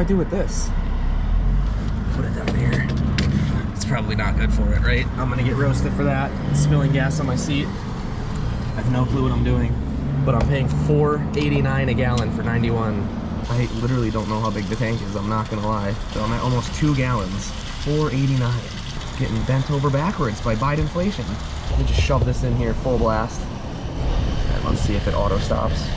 I do with this? Put it down here. It's probably not good for it, right? I'm gonna get roasted for that. Spilling gas on my seat. I have no clue what I'm doing. But I'm paying $4.89 a gallon for 91. I literally don't know how big the tank is, I'm not gonna lie. So I'm at almost 2 gallons. $4.89. Getting bent over backwards by Biden inflation. Let me just shove this in here full blast. And let's see if it auto stops.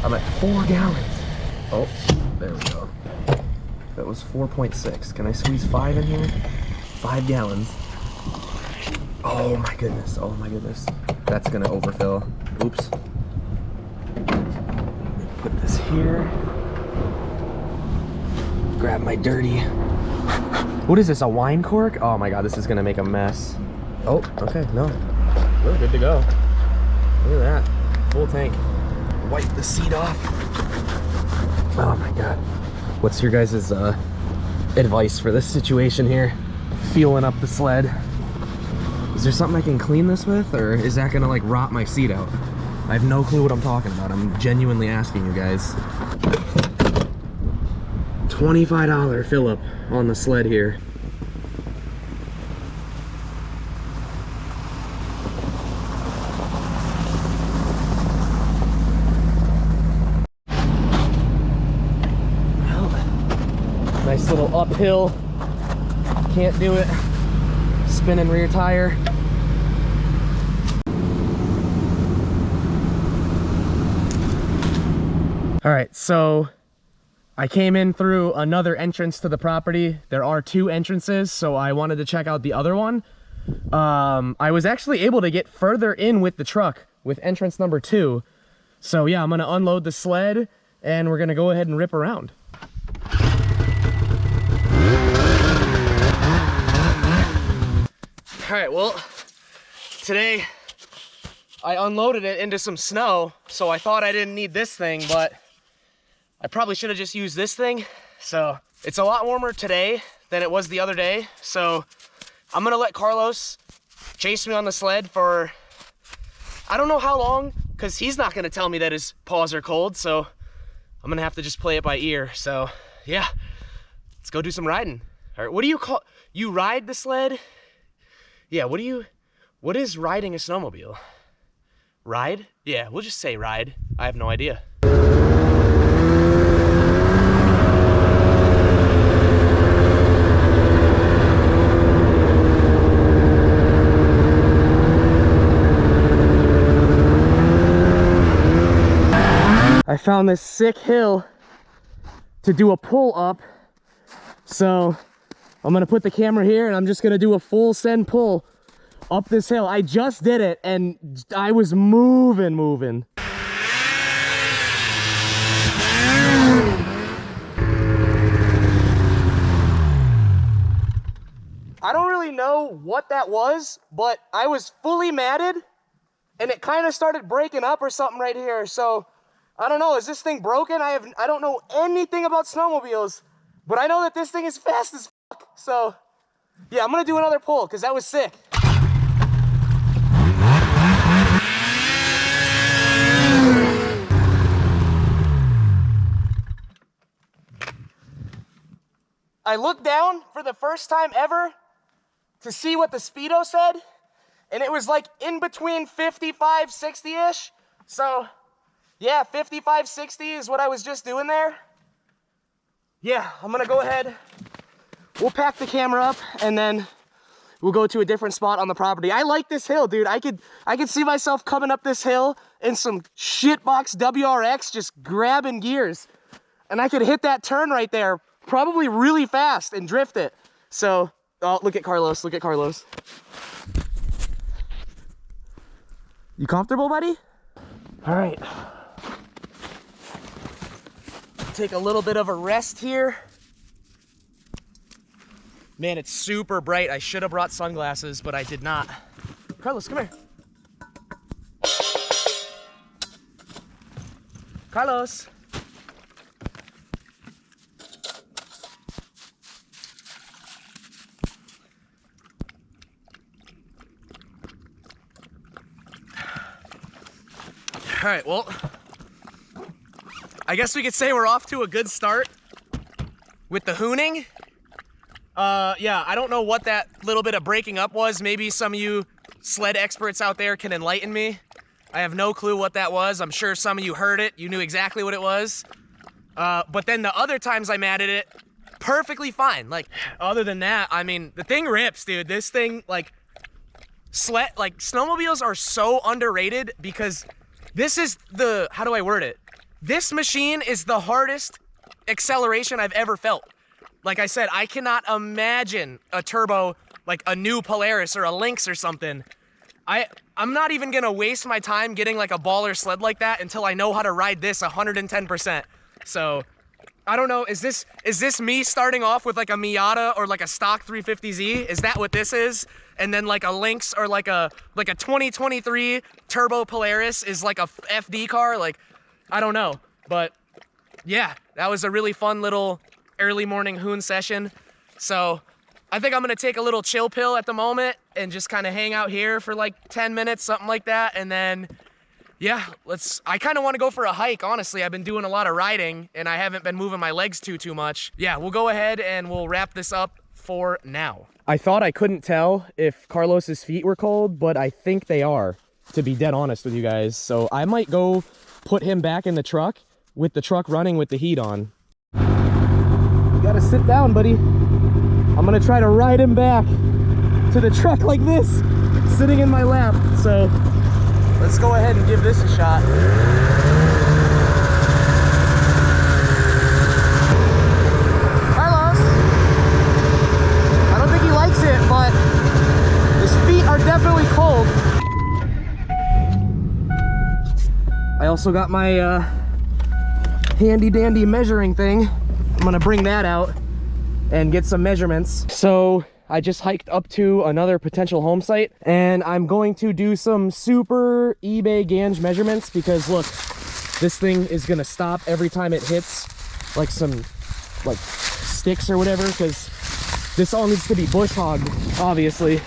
I'm at 4 gallons. Oh, there we go. That was 4.6. Can I squeeze 5 in here? 5 gallons. Oh my goodness, oh my goodness. That's gonna overfill. Oops. Put this here. Grab my dirty. What is this, a wine cork? Oh my god, this is gonna make a mess. Oh, okay, no. We're good to go. Look at that, full tank. Wipe the seat off. Oh my god. What's your guys' advice for this situation here? Fueling up the sled. Is there something I can clean this with, or is that gonna like rot my seat out? I have no clue what I'm talking about. I'm genuinely asking you guys. $25 fill up on the sled here. Well, nice little uphill. Can't do it. Spinning rear tire. All right, so I came in through another entrance to the property. There are 2 entrances, so I wanted to check out the other one. I was actually able to get further in with the truck with entrance number 2. So yeah, I'm gonna unload the sled and we're gonna go ahead and rip around. All right, well, today I unloaded it into some snow, so I thought I didn't need this thing, but I probably should have just used this thing. So it's a lot warmer today than it was the other day. So I'm gonna let Carlos chase me on the sled for, I don't know how long, because he's not gonna tell me that his paws are cold. So I'm gonna have to just play it by ear. So yeah, let's go do some riding. All right, what do you call, you ride the sled? Yeah, what is riding a snowmobile? Ride? Yeah, we'll just say ride. I have no idea. I found this sick hill to do a pull up. So I'm gonna put the camera here and I'm just gonna do a full send pull up this hill. I just did it and I was moving. I don't really know what that was, but I was fully matted and it kind of started breaking up or something right here. So I don't know, is this thing broken? I don't know anything about snowmobiles, but I know that this thing is fast as fuck. So yeah, I'm gonna do another pull because that was sick. I looked down for the first time ever to see what the speedo said, and it was like in between 55, 60-ish. So yeah, 55, 60 is what I was just doing there. Yeah, I'm gonna go ahead. We'll pack the camera up and then we'll go to a different spot on the property. I like this hill, dude. I could see myself coming up this hill in some shitbox WRX just grabbing gears. And I could hit that turn right there probably really fast and drift it. So, oh, look at Carlos, look at Carlos. You comfortable, buddy? All right. Take a little bit of a rest here. Man, it's super bright. I should have brought sunglasses, but I did not. Carlos, come here. Carlos. All right, well, I guess we could say we're off to a good start. with the hooning. Yeah, I don't know what that little bit of breaking up was. Maybe some of you sled experts out there can enlighten me. I have no clue what that was. I'm sure some of you heard it. You knew exactly what it was. But then the other times I'm at it, perfectly fine. Like, other than that, I mean, the thing rips, dude. This thing, like, snowmobiles are so underrated because this is the, how do I word it? This machine is the hardest acceleration I've ever felt. Like I said, I cannot imagine a turbo, like a new Polaris or a Lynx or something. I'm not even gonna waste my time getting like a baller sled like that until I know how to ride this 110%. So, I don't know, is this me starting off with like a Miata or like a stock 350Z? Is that what this is? And then like a Lynx or like a 2023 Turbo Polaris is like a FD car? Like, I don't know. But yeah, that was a really fun little early morning hoon session. So I think I'm gonna take a little chill pill at the moment and just kind of hang out here for like 10 minutes, something like that. And then, yeah, I kind of want to go for a hike, honestly. I've been doing a lot of riding and I haven't been moving my legs too much. Yeah, we'll go ahead and we'll wrap this up for now. I thought I couldn't tell if Carlos's feet were cold, but I think they are, to be dead honest with you guys. So I might go put him back in the truck with the truck running with the heat on. You gotta sit down, buddy. I'm gonna try to ride him back to the truck like this, sitting in my lap. So let's go ahead and give this a shot. Carlos, I don't think he likes it, but his feet are definitely cold. I also got my handy dandy measuring thing. I'm gonna bring that out and get some measurements. So I just hiked up to another potential home site and I'm going to do some super eBay ganj measurements because look, this thing is gonna stop every time it hits like some like sticks or whatever, because this all needs to be bush hogged, obviously.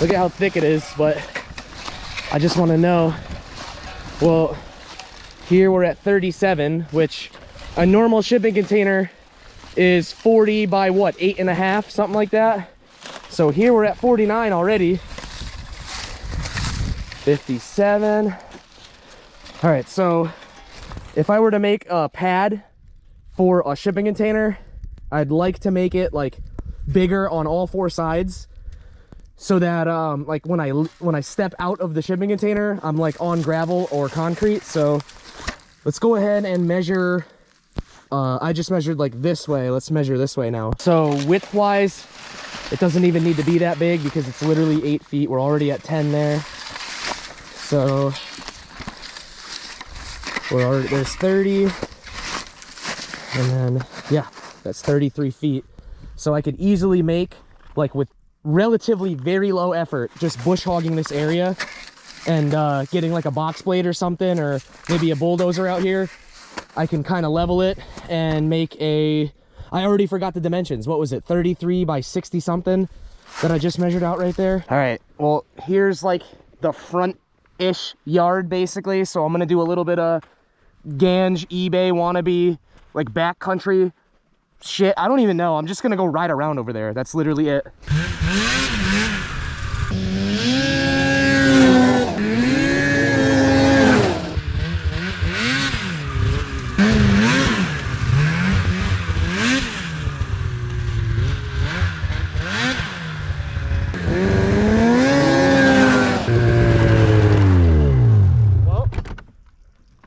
Look at how thick it is, but I just want to know. Well, here we're at 37, which a normal shipping container is 40 by what, 8.5, something like that. So here we're at 49 already. 57. All right, so if I were to make a pad for a shipping container, I'd like to make it like bigger on all four sides so that like when I step out of the shipping container, I'm like on gravel or concrete. So let's go ahead and measure. I just measured like this way. Let's measure this way now. So width wise, it doesn't even need to be that big because it's literally 8 feet. We're already at 10 there. So we're already, there's 30. And then, yeah, that's 33 feet. So I could easily make, like with relatively very low effort, just bush hogging this area and getting like a box blade or something, or maybe a bulldozer out here. I can kind of level it and make a, I already forgot the dimensions. What was it? 33 by 60 something that I just measured out right there. All right, well, here's like the front-ish yard basically. So I'm gonna do a little bit of ganj, eBay wannabe, like backcountry shit. I don't even know. I'm just gonna go ride around over there. That's literally it.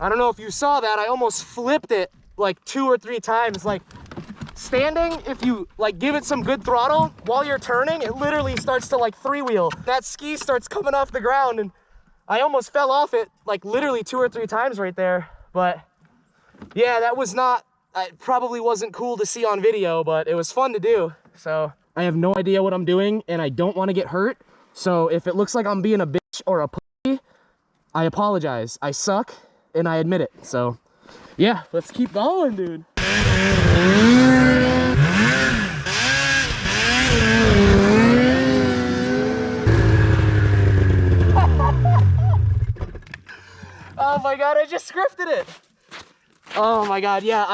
I don't know if you saw that, I almost flipped it like 2 or 3 times. Like standing, if you like give it some good throttle while you're turning, it literally starts to like 3-wheel. That ski starts coming off the ground and I almost fell off it like literally 2 or 3 times right there. But yeah, that was not, it probably wasn't cool to see on video, but it was fun to do. So I have no idea what I'm doing and I don't want to get hurt. So if it looks like I'm being a bitch or a pussy, I apologize. I suck. And I admit it. So yeah, let's keep going, dude. Oh my god, I just scripted it. Oh my god, yeah,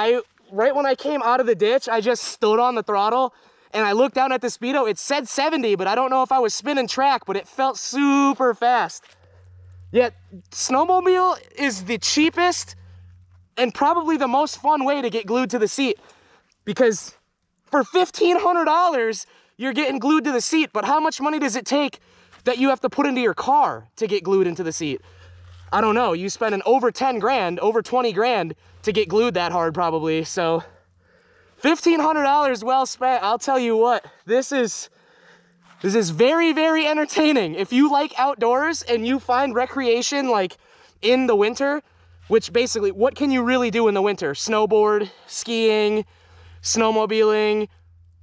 right when I came out of the ditch, I just stood on the throttle and I looked down at the speedo. It said 70, but I don't know if I was spinning track, but it felt super fast. Yet, snowmobile is the cheapest and probably the most fun way to get glued to the seat, because for $1,500, you're getting glued to the seat. But how much money does it take that you have to put into your car to get glued into the seat? I don't know. You spend over 10 grand, over 20 grand to get glued that hard probably. So $1,500 well spent. I'll tell you what, this is very, very entertaining. If you like outdoors and you find recreation like in the winter, which basically, what can you really do in the winter? Snowboard, skiing, snowmobiling,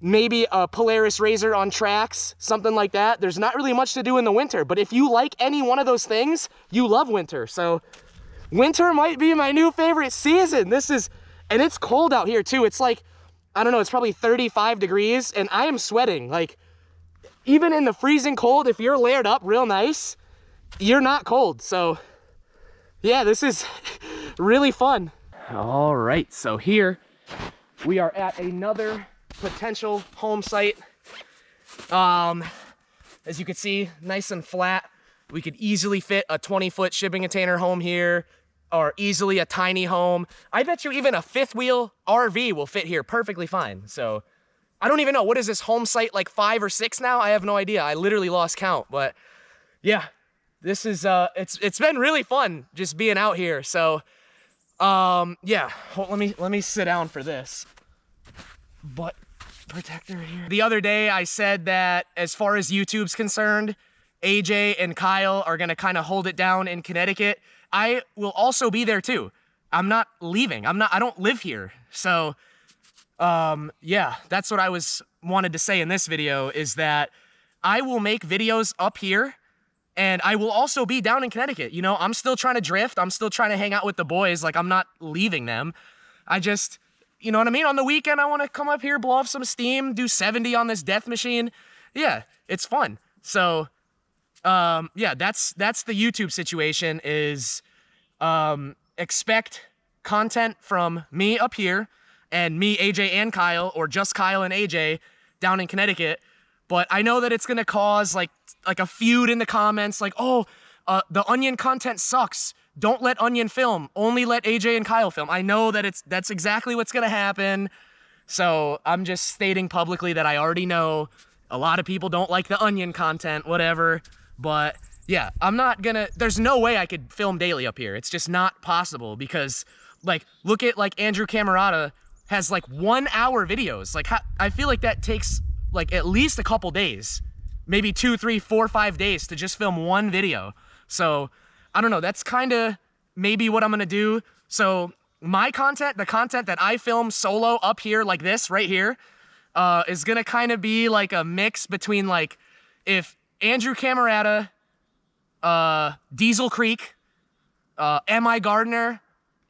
maybe a Polaris RZR on tracks, something like that. There's not really much to do in the winter, but if you like any one of those things, you love winter. So winter might be my new favorite season. And it's cold out here too. It's like, I don't know, it's probably 35 degrees and I am sweating. Like, even in the freezing cold, if you're layered up real nice, you're not cold. So yeah, this is really fun. All right, so here we are at another potential home site. As you can see, nice and flat. We could easily fit a 20-foot shipping container home here, or easily a tiny home. I bet you even a fifth wheel RV will fit here perfectly fine. So I don't even know, what is this home site, like 5 or 6 now? I have no idea. I literally lost count, but yeah, this is, it's been really fun just being out here. So, yeah, let me sit down for this. Butt protector here. The other day I said that as far as YouTube's concerned, AJ and Kyle are gonna kind of hold it down in Connecticut. I will also be there too. I'm not leaving. I don't live here. So, yeah, that's what I wanted to say in this video, is that I will make videos up here and I will also be down in Connecticut. You know, I'm still trying to drift. I'm still trying to hang out with the boys. Like, I'm not leaving them. I just, you know what I mean? On the weekend, I want to come up here, blow off some steam, do 70 on this death machine. Yeah, it's fun. So, yeah, that's the YouTube situation. Is expect content from me up here and me, AJ, and Kyle, or just Kyle and AJ down in Connecticut. But I know that it's gonna cause like a feud in the comments, like, oh, the Onion content sucks. Don't let Onion film. Only let AJ and Kyle film. I know that that's exactly what's gonna happen. So I'm just stating publicly that I already know a lot of people don't like the Onion content, whatever. But yeah, I'm not gonna, there's no way I could film daily up here. It's just not possible, because like, look at like Andrew Camerata has like 1 hour videos. Like, I feel like that takes like at least a couple days, maybe 2, 3, 4, 5 days to just film one video. So I don't know, that's kind of maybe what I'm gonna do. So my content, the content that I film solo up here like this right here, is gonna kind of be like a mix between like if Andrew Camerata, Diesel Creek, M.I. Gardner,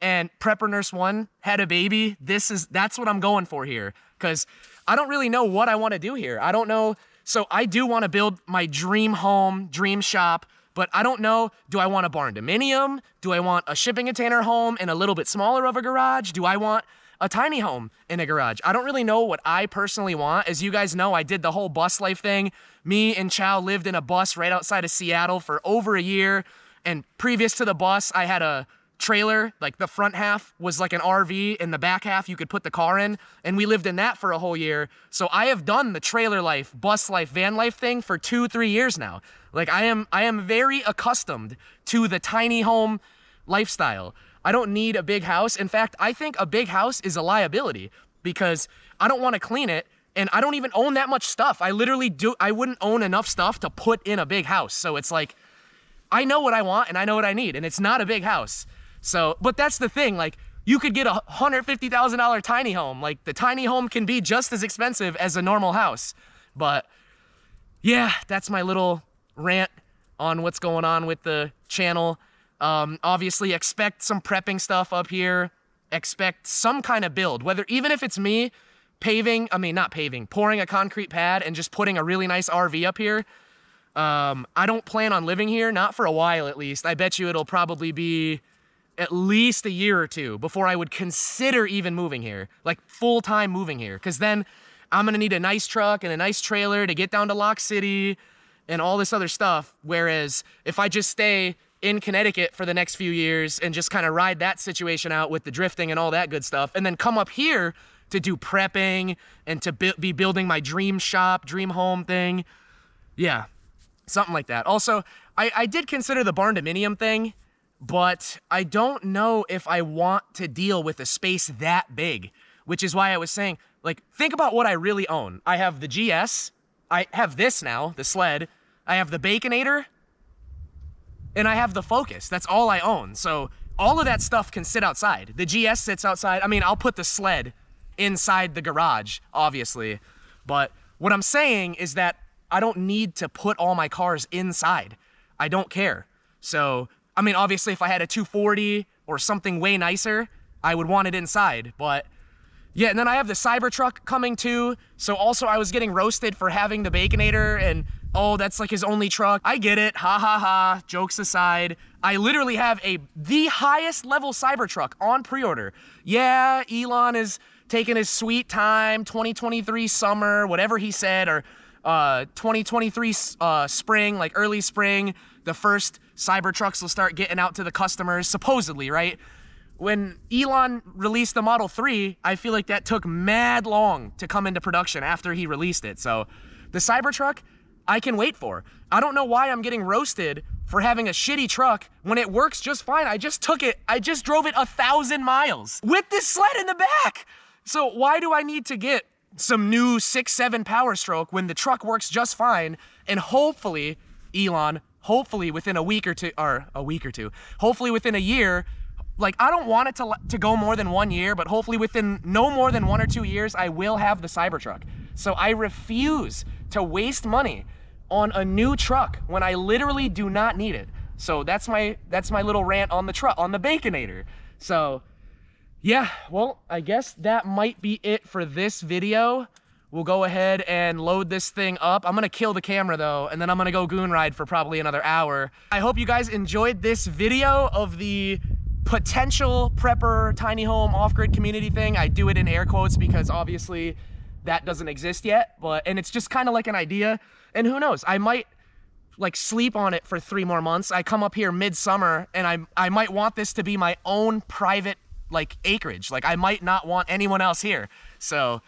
and Prepper Nurse 1 had a baby, that's what I'm going for here. Because I don't really know what I want to do here. I don't know. So I do want to build my dream home, dream shop, but I don't know, do I want a barn dominium? Do I want a shipping container home in a little bit smaller of a garage? Do I want a tiny home in a garage? I don't really know what I personally want. As you guys know, I did the whole bus life thing. Me and Chow lived in a bus right outside of Seattle for over a year. And previous to the bus, I had a trailer. Like, the front half was like an RV, and the back half you could put the car in, and we lived in that for a whole year. So I have done the trailer life, bus life, van life thing for 2-3 years now. Like, I am very accustomed to the tiny home lifestyle. I don't need a big house. In fact, I think a big house is a liability, because I don't want to clean it, and I don't even own that much stuff. I wouldn't own enough stuff to put in a big house. So it's like, I know what I want and I know what I need, and it's not a big house. So, but that's the thing, like, you could get a $150,000 tiny home. Like, the tiny home can be just as expensive as a normal house. But yeah, that's my little rant on what's going on with the channel. Obviously expect some prepping stuff up here. Expect some kind of build, even if it's me pouring a concrete pad and just putting a really nice RV up here. I don't plan on living here, not for a while at least. I bet you it'll probably be at least a year or two before I would consider even moving here, like full-time moving here. Cause then I'm gonna need a nice truck and a nice trailer to get down to Lock City and all this other stuff. Whereas if I just stay in Connecticut for the next few years and just kind of ride that situation out with the drifting and all that good stuff, and then come up here to do prepping and to be building my dream shop, dream home thing. Yeah, something like that. Also, I did consider the barn dominium thing, but I don't know if I want to deal with a space that big, which is why I was saying, like, think about what I really own. I have the GS, I have this now, the sled, I have the Baconator, and I have the Focus. That's all I own. So all of that stuff can sit outside. The GS sits outside. I mean, I'll put the sled inside the garage, obviously. But what I'm saying is that I don't need to put all my cars inside. I don't care. So, I mean, obviously if I had a 240 or something way nicer, I would want it inside. But yeah, and then I have the Cybertruck coming too. So also I was getting roasted for having the Baconator and, oh, that's like his only truck. I get it, ha ha ha, jokes aside. I literally have the highest level Cybertruck on pre-order. Yeah, Elon is taking his sweet time, 2023 summer, whatever he said, or 2023 spring, like early spring, the first Cybertrucks will start getting out to the customers, supposedly, right? When Elon released the Model 3, I feel like that took mad long to come into production after he released it. So the Cybertruck, I can wait for. I don't know why I'm getting roasted for having a shitty truck when it works just fine. I just took it, I just drove it 1,000 miles with this sled in the back. So why do I need to get some new 6.7 Power Stroke when the truck works just fine? And hopefully, Elon, hopefully within a week or two, hopefully within a year, like I don't want it to go more than 1 year, but hopefully within no more than 1 or 2 years, I will have the Cybertruck. So I refuse to waste money on a new truck when I literally do not need it. So that's my little rant on the truck, on the Baconator. So yeah, well, I guess that might be it for this video. We'll go ahead and load this thing up. I'm gonna kill the camera though, and then I'm gonna go goon ride for probably another hour. I hope you guys enjoyed this video of the potential prepper tiny home off-grid community thing. I do it in air quotes because obviously that doesn't exist yet, and it's just kind of like an idea. And who knows, I might like sleep on it for 3 more months. I come up here midsummer and I might want this to be my own private like acreage. Like I might not want anyone else here. So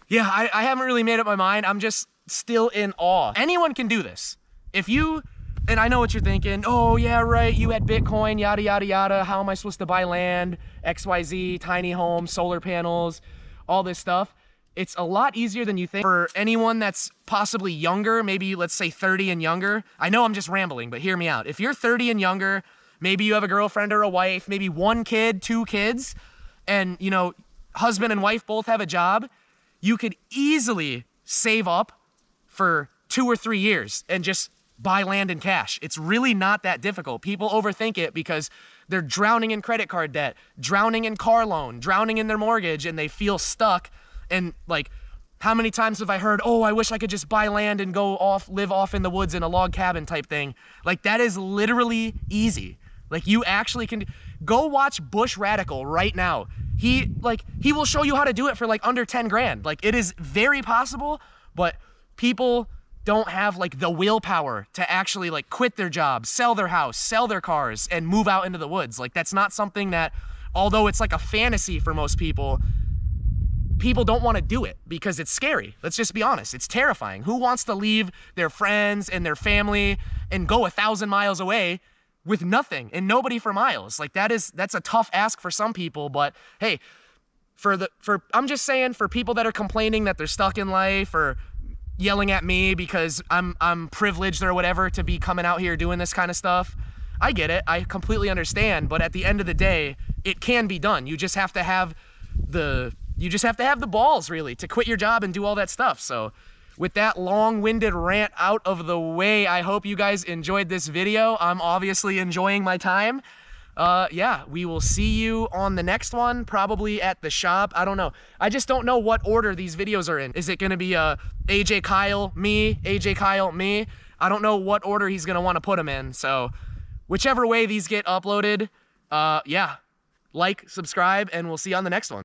yeah, I haven't really made up my mind. I'm just still in awe. Anyone can do this. If you, and I know what you're thinking, oh yeah, right, you had Bitcoin, yada, yada, yada. How am I supposed to buy land, XYZ, tiny home, solar panels, all this stuff? It's a lot easier than you think. For anyone that's possibly younger, maybe let's say 30 and younger, I know I'm just rambling, but hear me out. If you're 30 and younger, maybe you have a girlfriend or a wife, maybe 1 kid, 2 kids, and you know, husband and wife both have a job, you could easily save up for 2 or 3 years and just buy land in cash. It's really not that difficult. People overthink it because they're drowning in credit card debt, drowning in car loan, drowning in their mortgage, and they feel stuck. And like, how many times have I heard, oh, I wish I could just buy land and go off, live off in the woods in a log cabin type thing. Like that is literally easy. Like you actually can go watch Bush Radical right now. He will show you how to do it for like under 10 grand. Like it is very possible, but people don't have like the willpower to actually like quit their job, sell their house, sell their cars, and move out into the woods. Like that's not something that, although it's like a fantasy for most people, people don't want to do it because it's scary. Let's just be honest. It's terrifying. Who wants to leave their friends and their family and go 1,000 miles away with nothing and nobody for miles? Like that's a tough ask for some people, but hey, I'm just saying, for people that are complaining that they're stuck in life or yelling at me because I'm privileged or whatever to be coming out here doing this kind of stuff, I get it. I completely understand, but at the end of the day, it can be done. You just have to have the balls really to quit your job and do all that stuff. So with that long-winded rant out of the way, I hope you guys enjoyed this video. I'm obviously enjoying my time. Yeah, we will see you on the next one, probably at the shop. I don't know. I just don't know what order these videos are in. Is it gonna be AJ Kyle, me, AJ Kyle, me? I don't know what order he's gonna want to put them in. So whichever way these get uploaded, Yeah, like, subscribe, and we'll see you on the next one.